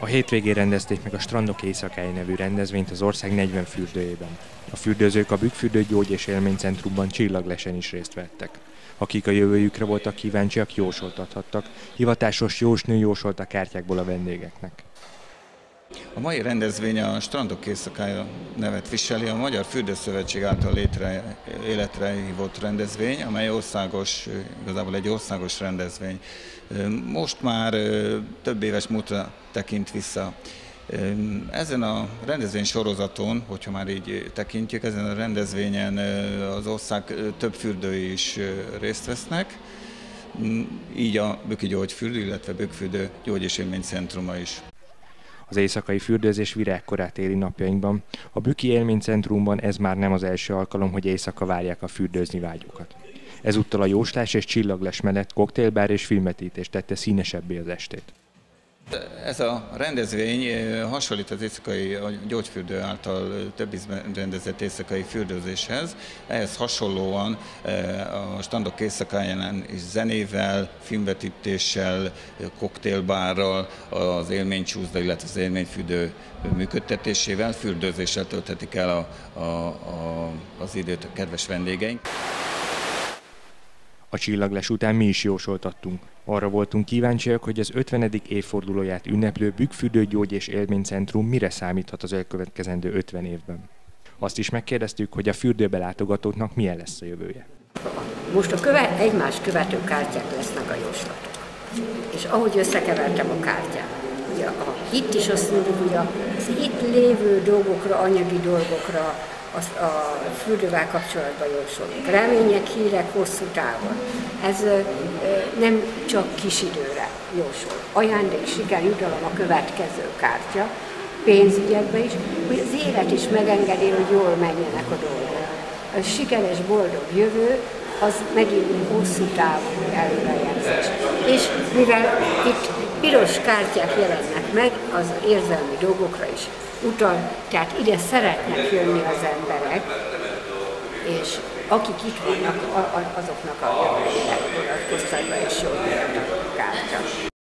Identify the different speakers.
Speaker 1: A hétvégén rendezték meg a Strandok éjszakája nevű rendezvényt az ország 40 fürdőjében. A fürdőzők a Bükkfürdő Gyógy- és Élménycentrumban csillaglesen is részt vettek. Akik a jövőjükre voltak kíváncsiak, jósolt adhattak. Hivatásos jósnő jósolt a kártyákból a vendégeknek.
Speaker 2: A mai rendezvény a Strandok éjszakája nevet viseli, a Magyar Fürdőszövetség által életre hívott rendezvény, amely igazából egy országos rendezvény. Most már több éves múltra tekint vissza. Ezen a rendezvény sorozaton, hogyha már így tekintjük, ezen a rendezvényen az ország több fürdői is részt vesznek, így a Bükki Gyógyfürdő, illetve Bükkfürdő Gyógy- és Élménycentruma is.
Speaker 1: Az éjszakai fürdőzés virágkorát éli napjainkban. A Bükki Élménycentrumban ez már nem az első alkalom, hogy éjszaka várják a fürdőzni vágyókat. Ezúttal a jóslás és csillagles mellett koktélbár és filmvetítés tette színesebbé az estét.
Speaker 2: Ez a rendezvény hasonlít az éjszakai a gyógyfürdő által több ízben rendezett éjszakai fürdőzéshez. Ehhez hasonlóan a Strandok éjszakáján is zenével, filmvetítéssel, koktélbárral, az élménycsúszda, illetve az élményfürdő működtetésével, fürdőzéssel tölthetik el az időt a kedves vendégeink.
Speaker 1: A csillagles után mi is jósoltattunk. Arra voltunk kíváncsiak, hogy az 50. évfordulóját ünneplő Bükkfürdő Gyógy- és Élménycentrum mire számíthat az elkövetkezendő 50 évben. Azt is megkérdeztük, hogy a fürdőbe látogatóknak milyen lesz a jövője.
Speaker 3: Most egymást követő kártyák lesznek a jóslatok. És ahogy összekevertem a kártyát, ugye itt is azt mondjuk, hogy az itt lévő dolgokra, anyagi dolgokra, a fürdővel kapcsolatban jósolunk. Remények, hírek hosszú távon. Ez nem csak kis időre jósol. Ajándék, siker, jutalom a következő kártya, pénzügyekben is, hogy az élet is megengedi, hogy jól menjenek a dolgok. A sikeres, boldog jövő, az megint hosszú távú előrejelzés. És mivel itt piros kártyák jelennek meg, az érzelmi dolgokra is utal, tehát ide szeretnek jönni az emberek, és akik itt vannak, azoknak a jövőjére vonatkoztatva is jól jön a kártya.